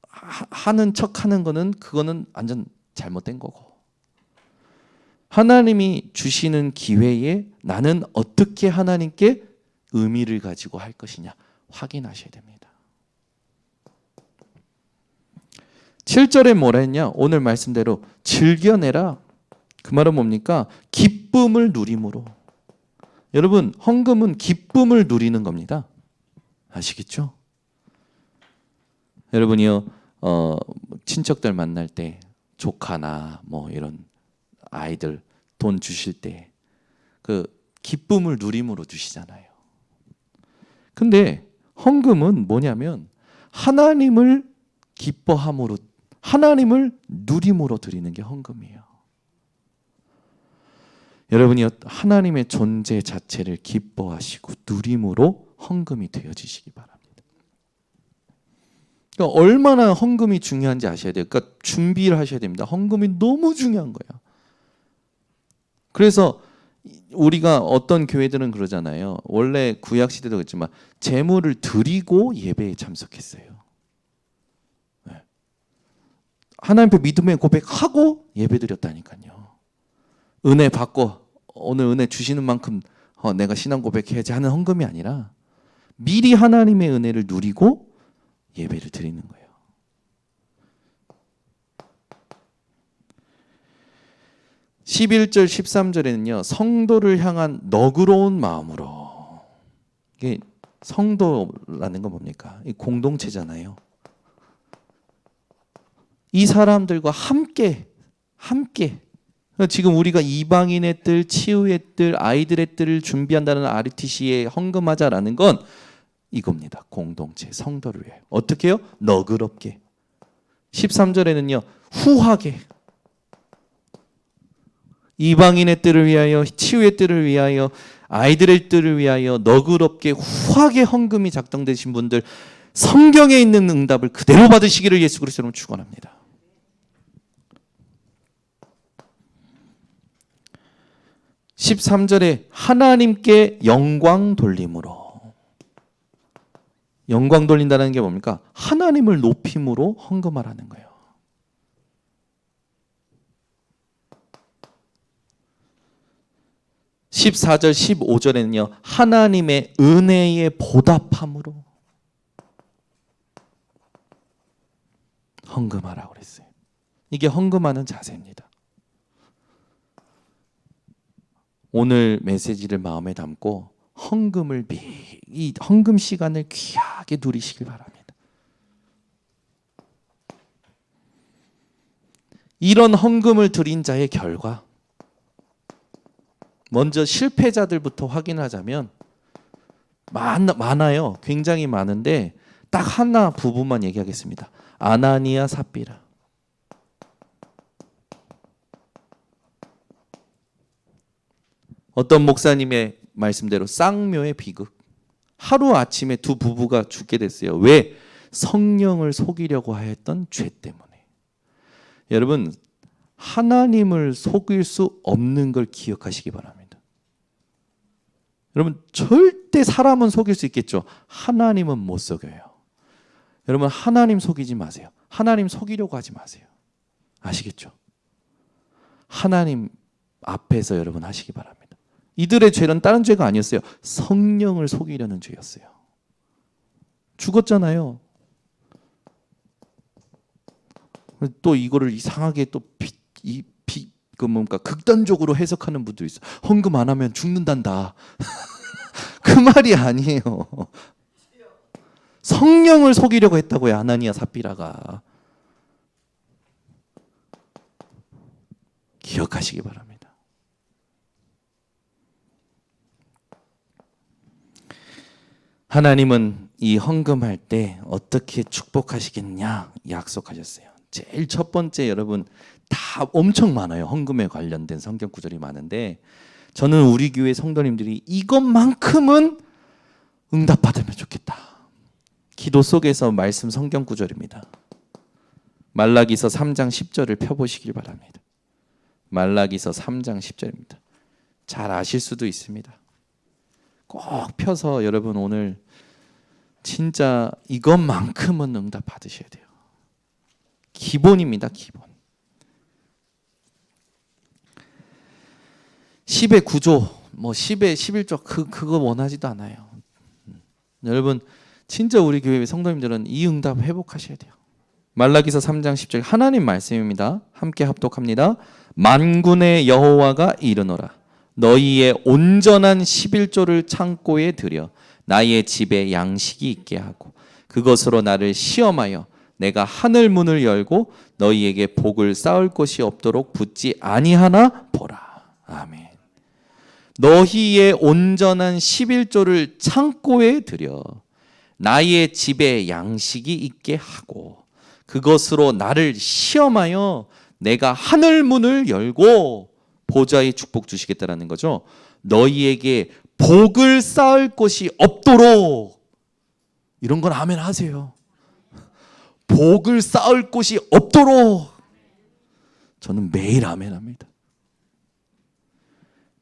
S1: 하는 척 하는 거는, 그거는 완전 잘못된 거고, 하나님이 주시는 기회에 나는 어떻게 하나님께 의미를 가지고 할 것이냐 확인하셔야 됩니다. 7절에 뭐라 했냐? 오늘 말씀대로 즐겨내라. 그 말은 뭡니까? 기쁨을 누림으로. 여러분, 헌금은 기쁨을 누리는 겁니다. 아시겠죠? 여러분이요, 친척들 만날 때 조카나 뭐 이런 아이들 돈 주실 때 그 기쁨을 누림으로 주시잖아요. 근데 헌금은 뭐냐면 하나님을 기뻐함으로, 하나님을 누림으로 드리는 게 헌금이에요. 여러분이 하나님의 존재 자체를 기뻐하시고 누림으로 헌금이 되어지시기 바랍니다. 그러니까 얼마나 헌금이 중요한지 아셔야 돼요. 그러니까 준비를 하셔야 됩니다. 헌금이 너무 중요한 거예요. 그래서 우리가 어떤 교회들은 그러잖아요. 원래 구약 시대도 그렇지만 재물을 드리고 예배에 참석했어요. 네. 하나님 앞에 믿음의 고백하고 예배 드렸다니까요. 은혜 받고 오늘 은혜 주시는 만큼 내가 신앙 고백해야지 하는 헌금이 아니라 미리 하나님의 은혜를 누리고 예배를 드리는 거예요. 11절 13절에는요. 성도를 향한 너그러운 마음으로. 이게 성도라는 건 뭡니까? 이 공동체잖아요. 이 사람들과 함께 지금 우리가 이방인의 뜰, 치유의 뜰, 아이들의 뜰을 준비한다는 RTC에 헌금하자라는 건 이겁니다. 공동체, 성도를 위해. 어떻게 해요? 너그럽게. 13절에는요. 후하게. 이방인의 뜰을 위하여, 치유의 뜰을 위하여, 아이들의 뜰을 위하여 너그럽게 후하게 헌금이 작정되신 분들 성경에 있는 응답을 그대로 받으시기를 예수 그리스도로 축원합니다. 13절에 하나님께 영광 돌림으로. 영광 돌린다는 게 뭡니까? 하나님을 높임으로 헌금하라는 거예요. 14절 15절에는요. 하나님의 은혜에 보답함으로 헌금하라고 그랬어요. 이게 헌금하는 자세입니다. 오늘 메시지를 마음에 담고 이 헌금 시간을 귀하게 누리시길 바랍니다. 이런 헌금을 드린 자의 결과, 먼저 실패자들부터 확인하자면 많아요. 굉장히 많은데 딱 하나 부분만 얘기하겠습니다. 아나니아 삽비라. 어떤 목사님의 말씀대로 쌍묘의 비극. 하루아침에 두 부부가 죽게 됐어요. 왜? 성령을 속이려고 하였던 죄 때문에. 여러분, 하나님을 속일 수 없는 걸 기억하시기 바랍니다. 여러분, 절대 사람은 속일 수 있겠죠. 하나님은 못 속여요. 여러분, 하나님 속이지 마세요. 하나님 속이려고 하지 마세요. 아시겠죠? 하나님 앞에서 여러분 하시기 바랍니다. 이들의 죄는 다른 죄가 아니었어요. 성령을 속이려는 죄였어요. 죽었잖아요. 또 이거를 이상하게 또 극단적으로 해석하는 분도 있어. 헌금 안 하면 죽는단다. 그 말이 아니에요. 성령을 속이려고 했다고요. 아나니아 삽비라가. 기억하시기 바랍니다. 하나님은 이 헌금할 때 어떻게 축복하시겠냐 약속하셨어요. 제일 첫 번째, 여러분 다 엄청 많아요. 헌금에 관련된 성경 구절이 많은데 저는 우리 교회 성도님들이 이것만큼은 응답받으면 좋겠다. 기도 속에서 말씀 성경 구절입니다. 말라기서 3장 10절을 펴보시길 바랍니다. 말라기서 3장 10절입니다. 잘 아실 수도 있습니다. 꼭 펴서 여러분 오늘 진짜 이것만큼은 응답 받으셔야 돼요. 기본입니다. 기본. 10의 9조, 뭐 10의 11조 그거 원하지도 않아요. 여러분 진짜 우리 교회 성도님들은 이 응답 회복하셔야 돼요. 말라기서 3장 10절 하나님 말씀입니다. 함께 합독합니다. 만군의 여호와가 이르노라. 너희의 온전한 11조를 창고에 들여 나의 집에 양식이 있게 하고 그것으로 나를 시험하여 내가 하늘 문을 열고 너희에게 복을 쌓을 곳이 없도록 붙지 아니하나 보라. 아멘. 너희의 온전한 11조를 창고에 들여 나의 집에 양식이 있게 하고 그것으로 나를 시험하여 내가 하늘 문을 열고 보좌의 축복 주시겠다라는 거죠. 너희에게 복을 쌓을 곳이 없도록. 이런 건 아멘 하세요. 복을 쌓을 곳이 없도록. 저는 매일 아멘 합니다.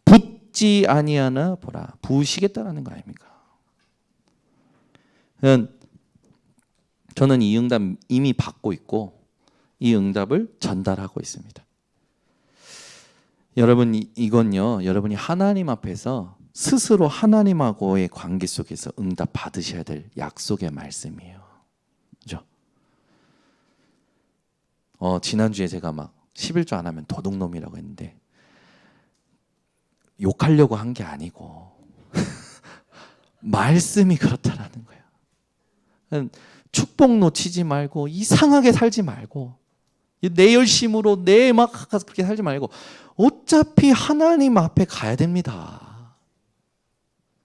S1: 붙지 아니하나 보라. 부으시겠다라는 거 아닙니까? 저는 이 응답 이미 받고 있고 이 응답을 전달하고 있습니다. 여러분, 이건요, 여러분이 하나님 앞에서 스스로 하나님하고의 관계 속에서 응답 받으셔야 될 약속의 말씀이에요. 그죠? 지난주에 제가 막 11조 안 하면 도둑놈이라고 했는데 욕하려고 한 게 아니고 말씀이 그렇다라는 거예요. 축복 놓치지 말고 이상하게 살지 말고 내 열심으로 내 막 그렇게 살지 말고 어차피 하나님 앞에 가야 됩니다.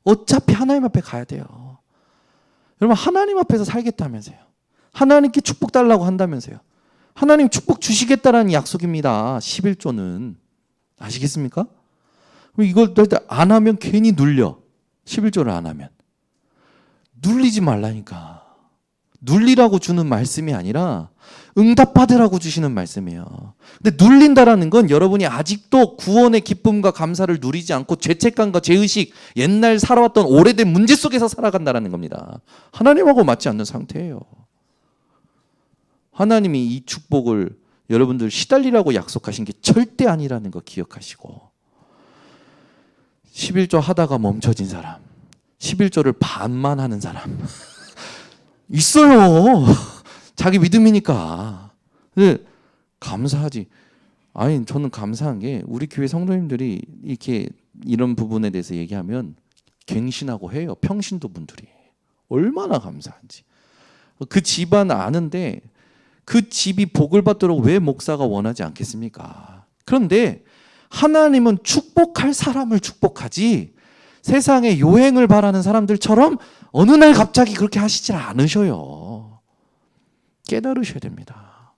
S1: 어차피 하나님 앞에 가야 돼요. 여러분, 하나님 앞에서 살겠다면서요. 하나님께 축복 달라고 한다면서요. 하나님 축복 주시겠다라는 약속입니다. 11조는. 아시겠습니까? 이걸 안 하면 괜히 눌려. 11조를 안 하면. 눌리지 말라니까. 눌리라고 주는 말씀이 아니라 응답받으라고 주시는 말씀이에요. 근데 눌린다라는 건 여러분이 아직도 구원의 기쁨과 감사를 누리지 않고 죄책감과 죄의식, 옛날 살아왔던 오래된 문제 속에서 살아간다는 겁니다. 하나님하고 맞지 않는 상태예요. 하나님이 이 축복을 여러분들 시달리라고 약속하신 게 절대 아니라는 거 기억하시고 11조 하다가 멈춰진 사람, 11조를 반만 하는 사람 있어요. 자기 믿음이니까. 근데 감사하지. 아니, 저는 감사한 게 우리 교회 성도님들이 이렇게 이런 부분에 대해서 얘기하면 갱신하고 해요. 평신도 분들이. 얼마나 감사한지. 그 집안 아는데 그 집이 복을 받도록 왜 목사가 원하지 않겠습니까? 그런데 하나님은 축복할 사람을 축복하지 세상에 요행을 바라는 사람들처럼 어느 날 갑자기 그렇게 하시질 않으셔요. 깨달으셔야 됩니다.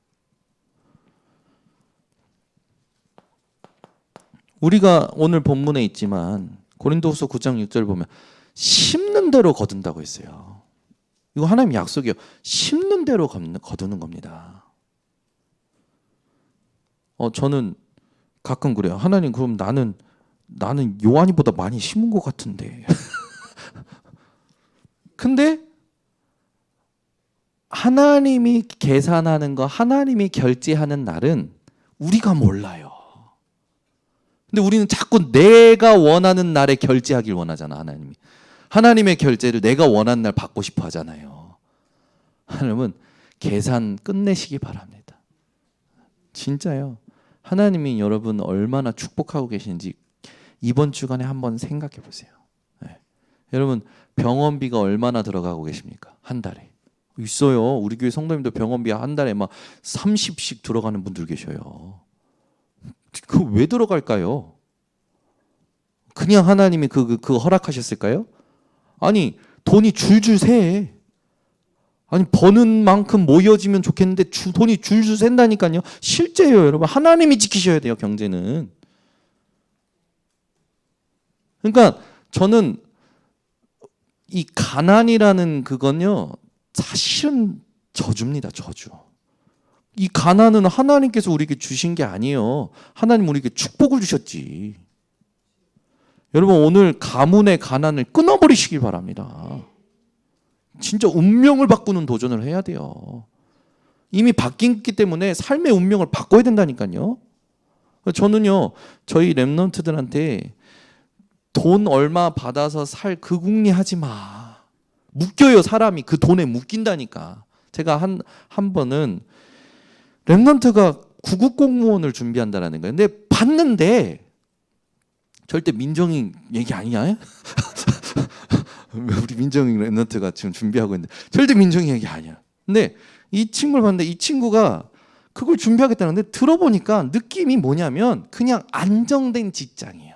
S1: 우리가 오늘 본문에 있지만 고린도후서 9장 6절 보면 심는 대로 거둔다고 했어요. 이거 하나님 약속이에요. 심는 대로 거두는 겁니다. 저는 가끔 그래요. 하나님, 그럼 나는 요한이보다 많이 심은 것 같은데. 근데 하나님이 계산하는 거, 하나님이 결제하는 날은 우리가 몰라요. 근데 우리는 자꾸 내가 원하는 날에 결제하길 원하잖아, 하나님이. 하나님의 결제를 내가 원하는 날 받고 싶어 하잖아요. 하나님은 계산 끝내시기 바랍니다. 진짜요. 하나님이 여러분 얼마나 축복하고 계신지 이번 주간에 한번 생각해 보세요. 네. 여러분, 병원비가 얼마나 들어가고 계십니까? 한 달에. 있어요. 우리 교회 성도님도 병원비 한 달에 막 30씩 들어가는 분들 계셔요. 그 왜 들어갈까요? 그냥 하나님이 그거 허락하셨을까요? 아니, 돈이 줄줄 새. 아니, 버는 만큼 모여지면 좋겠는데 돈이 줄줄 샌다니까요. 실제예요, 여러분. 하나님이 지키셔야 돼요, 경제는. 그러니까 저는 이 가난이라는 그건요, 사실은 저주입니다, 저주. 이 가난은 하나님께서 우리에게 주신 게 아니에요. 하나님 우리에게 축복을 주셨지. 여러분, 오늘 가문의 가난을 끊어버리시길 바랍니다. 진짜 운명을 바꾸는 도전을 해야 돼요. 이미 바뀌었기 때문에 삶의 운명을 바꿔야 된다니까요. 저는요, 저희 랩런트들한테 돈 얼마 받아서 살 그 궁리 하지 마. 묶여요, 사람이. 그 돈에 묶인다니까. 제가 한 번은 랩런트가 구급 공무원을 준비한다라는 거예요. 근데 봤는데 절대 민정이 얘기 아니야? 우리 민정이 랩런트가 지금 준비하고 있는데 절대 민정이 얘기 아니야. 근데 이 친구를 봤는데 이 친구가 그걸 준비하겠다는데 들어보니까 느낌이 뭐냐면 그냥 안정된 직장이에요.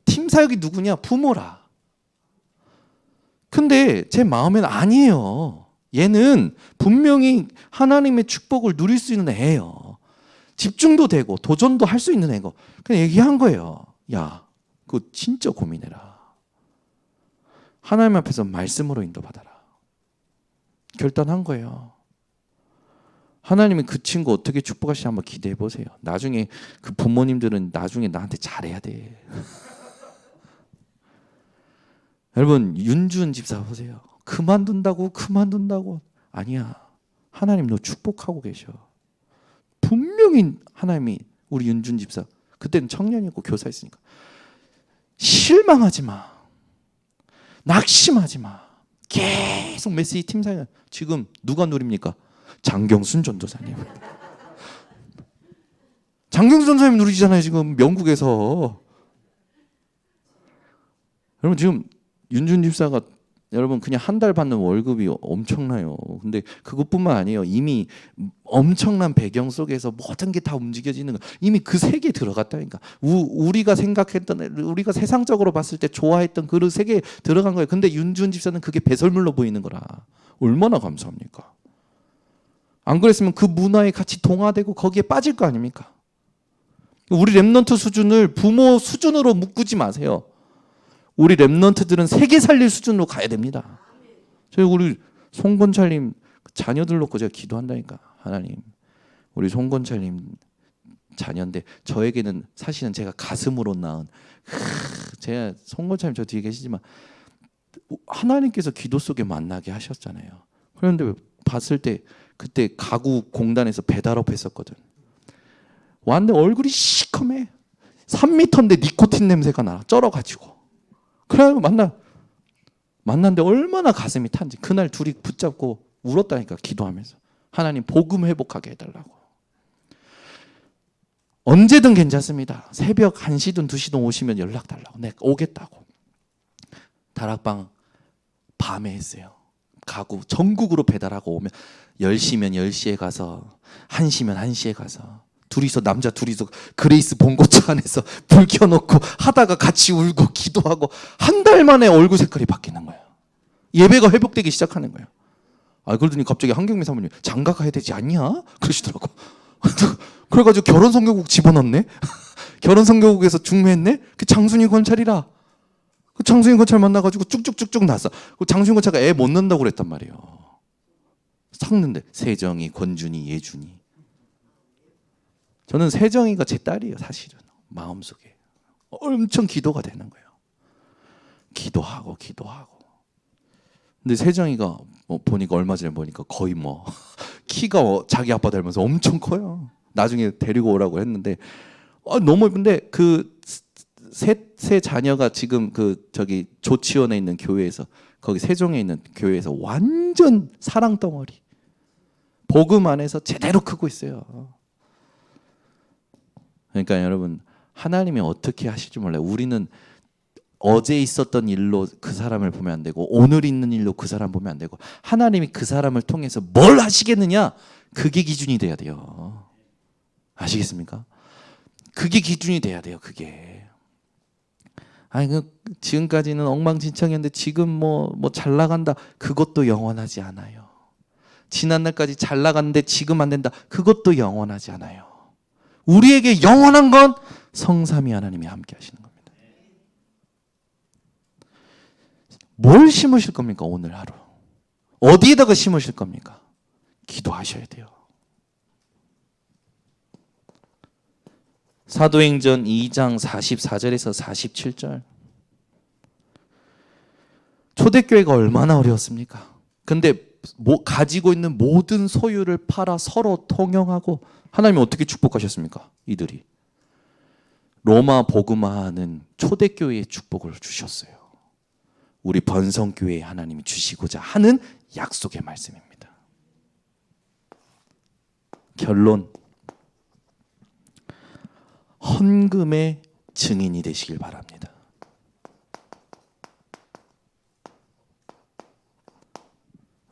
S1: 팀 사역이 누구냐? 부모라. 근데 제 마음에는 아니에요. 얘는 분명히 하나님의 축복을 누릴 수 있는 애예요. 집중도 되고 도전도 할 수 있는 애고. 그냥 얘기한 거예요. 야, 그거 진짜 고민해라. 하나님 앞에서 말씀으로 인도받아라. 결단한 거예요. 하나님이 그 친구 어떻게 축복하시는지 한번 기대해 보세요. 나중에 그 부모님들은 나중에 나한테 잘해야 돼. 여러분 윤준 집사 보세요. 그만둔다고 아니야. 하나님 너 축복하고 계셔. 분명히 하나님이 우리 윤준 집사 그때는 청년이고 교사였으니까 실망하지 마. 낙심하지 마. 계속 메시지 팀 사역. 지금 누가 누립니까? 장경순 전도사님. 장경순 전도사님 누리잖아요. 지금 영국에서. 여러분 지금 윤준 집사가 여러분 그냥 한 달 받는 월급이 엄청나요. 근데 그것뿐만 아니에요. 이미 엄청난 배경 속에서 모든 게 다 움직여지는 거. 이미 그 세계에 들어갔다니까. 우리가 생각했던, 우리가 세상적으로 봤을 때 좋아했던 그 세계에 들어간 거예요. 근데 윤준 집사는 그게 배설물로 보이는 거라. 얼마나 감사합니까? 안 그랬으면 그 문화에 같이 동화되고 거기에 빠질 거 아닙니까? 우리 랩넌트 수준을 부모 수준으로 묶지 마세요. 우리 랩넌트들은 세계 살릴 수준으로 가야 됩니다. 저희 우리 송건철님 자녀들 놓고 제가 기도한다니까. 하나님 우리 송건철님 자녀인데 저에게는 사실은 제가 가슴으로 낳은 제가 송건철님 저 뒤에 계시지만 하나님께서 기도 속에 만나게 하셨잖아요. 그런데 봤을 때 그때 가구 공단에서 배달업 했었거든. 왔는데 얼굴이 시커매. 3m인데 니코틴 냄새가 나. 쩔어가지고. 그래가지고 만났는데 얼마나 가슴이 탄지. 그날 둘이 붙잡고 울었다니까 기도하면서. 하나님 복음 회복하게 해달라고. 언제든 괜찮습니다. 새벽 1시든 2시든 오시면 연락 달라고. 내가 오겠다고. 다락방 밤에 했어요. 가구 전국으로 배달하고 오면 10시면 10시에 가서 1시면 1시에 가서 둘이서 남자 둘이서 그레이스 봉고차 안에서 불 켜놓고 하다가 같이 울고 기도하고 한 달 만에 얼굴 색깔이 바뀌는 거예요. 예배가 회복되기 시작하는 거예요. 그러더니 갑자기 한경미 사모님 장가 가야 되지 않냐? 그러시더라고. 그래가지고 결혼선교국 집어넣네. 결혼선교국에서 중매했네. 그 장순이 권찰이라. 그 장순이 권찰 만나가지고 쭉쭉쭉쭉 났어. 그 장순이 권찰가 애 못 낳는다고 그랬단 말이에요. 삭는데 세정이, 권준이, 예준이. 저는 세정이가 제 딸이에요. 사실은 마음속에 엄청 기도가 되는 거예요. 기도하고. 근데 세정이가 보니까 얼마 전에 보니까 거의 키가 자기 아빠 닮아서 엄청 커요. 나중에 데리고 오라고 했는데 너무 예쁜데 그 세 자녀가 지금 그 저기 조치원에 있는 교회에서 거기 세종에 있는 교회에서 완전 사랑 덩어리. 복음 안에서 제대로 크고 있어요. 그러니까 여러분 하나님이 어떻게 하실지 몰라요. 우리는 어제 있었던 일로 그 사람을 보면 안 되고 오늘 있는 일로 그 사람 보면 안 되고 하나님이 그 사람을 통해서 뭘 하시겠느냐 그게 기준이 돼야 돼요. 아시겠습니까? 그게 기준이 돼야 돼요. 그게. 지금까지는 엉망진창이었는데 지금 뭐 잘 나간다. 그것도 영원하지 않아요. 지난날까지 잘 나갔는데 지금 안 된다. 그것도 영원하지 않아요. 우리에게 영원한 건 성삼위 하나님이 함께 하시는 겁니다. 뭘 심으실 겁니까? 오늘 하루. 어디에다가 심으실 겁니까? 기도하셔야 돼요. 사도행전 2장 44절에서 47절. 초대교회가 얼마나 어려웠습니까? 근데 가지고 있는 모든 소유를 팔아 서로 통용하고 하나님이 어떻게 축복하셨습니까? 이들이 로마 복음화하는 초대교회의 축복을 주셨어요. 우리 번성교회에 하나님이 주시고자 하는 약속의 말씀입니다. 결론, 헌금의 증인이 되시길 바랍니다.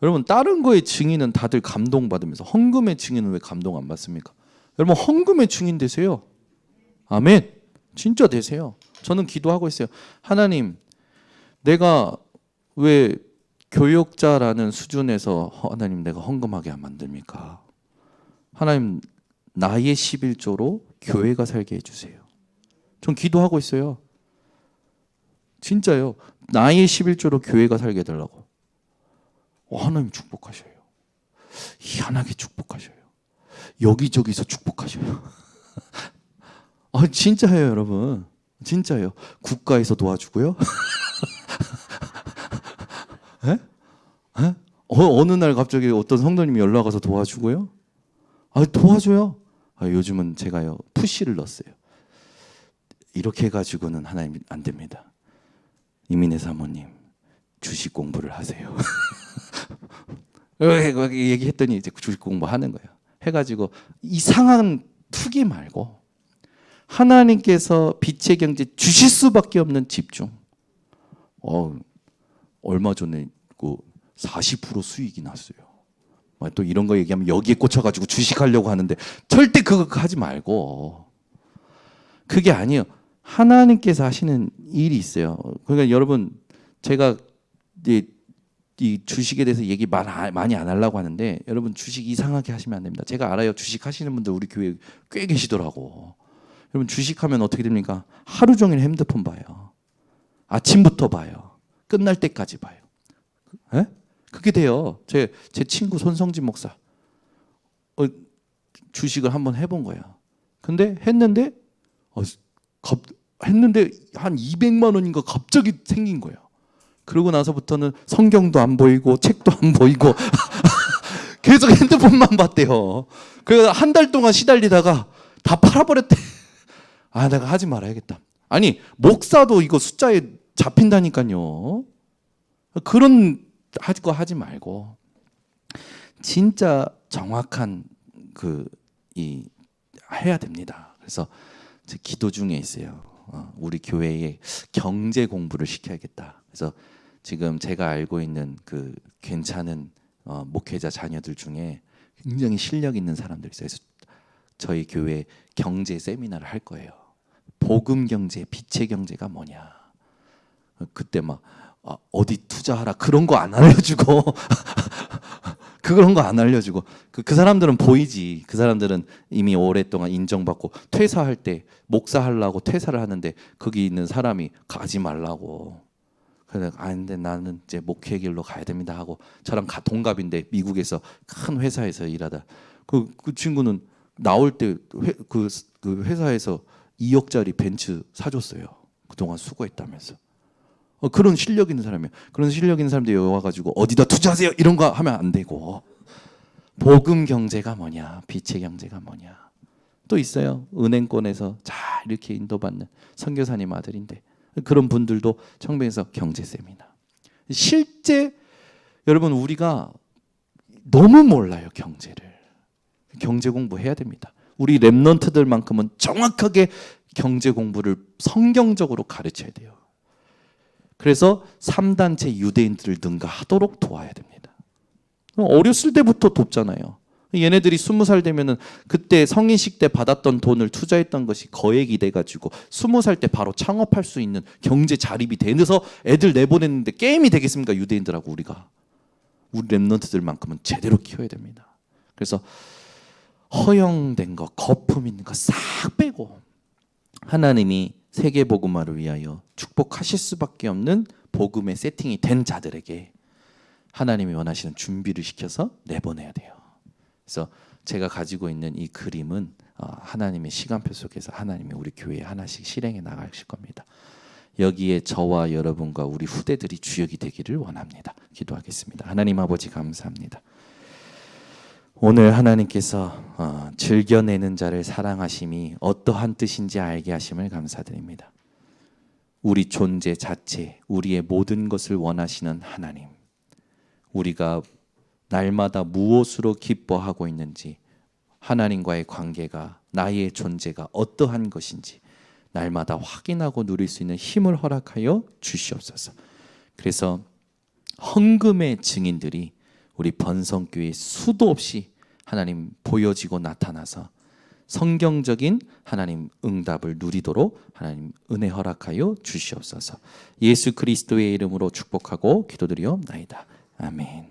S1: 여러분, 다른 거의 증인은 다들 감동받으면서 헌금의 증인은 왜 감동 안 받습니까? 여러분, 헌금의 증인 되세요. 아멘. 진짜 되세요. 저는 기도하고 있어요. 하나님, 내가 왜 교역자라는 수준에서 하나님 내가 헌금하게 안 만듭니까? 하나님, 나의 11조로 교회가 살게 해주세요. 전 기도하고 있어요. 진짜요. 나의 11조로 교회가 살게 해달라고. 하나님 축복하셔요. 희한하게 축복하셔요. 여기저기서 축복하셔요. 진짜예요, 여러분. 진짜예요. 국가에서 도와주고요. 에? 에? 어느 날 갑자기 어떤 성도님이 연락 와서 도와주고요. 도와줘요. 요즘은 제가요 푸시를 넣었어요. 이렇게 해가지고는 하나님 안 됩니다. 이민혜 사모님 주식 공부를 하세요. 얘기했더니 이제 주식 공부하는 거예요. 해가지고 이상한 투기 말고 하나님께서 빛의 경제 주실 수밖에 없는 집중. 얼마 전에 40% 수익이 났어요. 또 이런 거 얘기하면 여기에 꽂혀가지고 주식하려고 하는데 절대 그거 하지 말고. 그게 아니에요. 하나님께서 하시는 일이 있어요. 그러니까 여러분, 제가 이 주식에 대해서 얘기 많이 안 하려고 하는데 여러분, 주식 이상하게 하시면 안 됩니다. 제가 알아요. 주식 하시는 분들 우리 교회에 꽤 계시더라고. 여러분, 주식하면 어떻게 됩니까? 하루 종일 핸드폰 봐요. 아침부터 봐요. 끝날 때까지 봐요. 에? 그게 돼요. 제 친구 손성진 목사 주식을 한번 해본 거야. 근데 했는데 한 200만 원인가 갑자기 생긴 거예요. 그러고 나서부터는 성경도 안 보이고 책도 안 보이고 계속 핸드폰만 봤대요. 그래서 한 달 동안 시달리다가 다 팔아버렸대. 내가 하지 말아야겠다. 아니, 목사도 이거 숫자에 잡힌다니까요. 그런 거 하지 말고 진짜 정확한 해야 됩니다. 그래서 제 기도 중에 있어요. 우리 교회에 경제 공부를 시켜야겠다. 그래서 지금 제가 알고 있는 괜찮은 목회자 자녀들 중에 굉장히 실력 있는 사람들 있어요. 그래서 저희 교회 경제 세미나를 할 거예요. 복음 경제, 빛의 경제가 뭐냐. 그때 막 어디 투자하라 그런 거 안 알려주고 그런 거 안 알려주고 그 사람들은 보이지. 그 사람들은 이미 오랫동안 인정받고 퇴사할 때 목사 하려고 퇴사를 하는데 거기 있는 사람이 가지 말라고. 그래, 근데 나는 이제 목회 길로 가야 됩니다 하고 저랑 동갑인데 미국에서 큰 회사에서 일하다 그 친구는 나올 때 그 회사에서 2억짜리 벤츠 사줬어요. 그동안 수고했다면서. 그런 실력 있는 사람이에요. 그런 실력 있는 사람들이 와가지고 어디다 투자하세요 이런 거 하면 안 되고 복음 경제가 뭐냐, 빛의 경제가 뭐냐. 또 있어요. 은행권에서 잘 이렇게 인도받는 선교사님 아들인데 그런 분들도 청백에서 경제 세미나. 실제 여러분 우리가 너무 몰라요. 경제 공부해야 됩니다. 우리 랩런트들만큼은 정확하게 경제 공부를 성경적으로 가르쳐야 돼요. 그래서 3단체 유대인들을 능가하도록 도와야 됩니다. 어렸을 때부터 돕잖아요. 얘네들이 20살 되면은 그때 성인식 때 받았던 돈을 투자했던 것이 거액이 돼가지고 20살 때 바로 창업할 수 있는 경제 자립이 돼서 애들 내보냈는데 게임이 되겠습니까? 유대인들하고 우리가. 우리 랩런트들만큼은 제대로 키워야 됩니다. 그래서 허영된 거, 거품 있는 거 싹 빼고 하나님이 세계 복음화를 위하여 축복하실 수밖에 없는 복음의 세팅이 된 자들에게 하나님이 원하시는 준비를 시켜서 내보내야 돼요. 그래서 제가 가지고 있는 이 그림은 하나님의 시간표 속에서 하나님이 우리 교회에 하나씩 실행해 나가실 겁니다. 여기에 저와 여러분과 우리 후대들이 주역이 되기를 원합니다. 기도하겠습니다. 하나님 아버지 감사합니다. 오늘 하나님께서 즐겨내는 자를 사랑하심이 어떠한 뜻인지 알게 하심을 감사드립니다. 우리 존재 자체, 우리의 모든 것을 원하시는 하나님. 우리가 날마다 무엇으로 기뻐하고 있는지, 하나님과의 관계가, 나의 존재가 어떠한 것인지 날마다 확인하고 누릴 수 있는 힘을 허락하여 주시옵소서. 그래서 헌금의 증인들이 우리 번성교회 수도 없이 하나님 보여지고 나타나서 성경적인 하나님 응답을 누리도록 하나님 은혜 허락하여 주시옵소서. 예수 그리스도의 이름으로 축복하고 기도드리옵나이다. 아멘.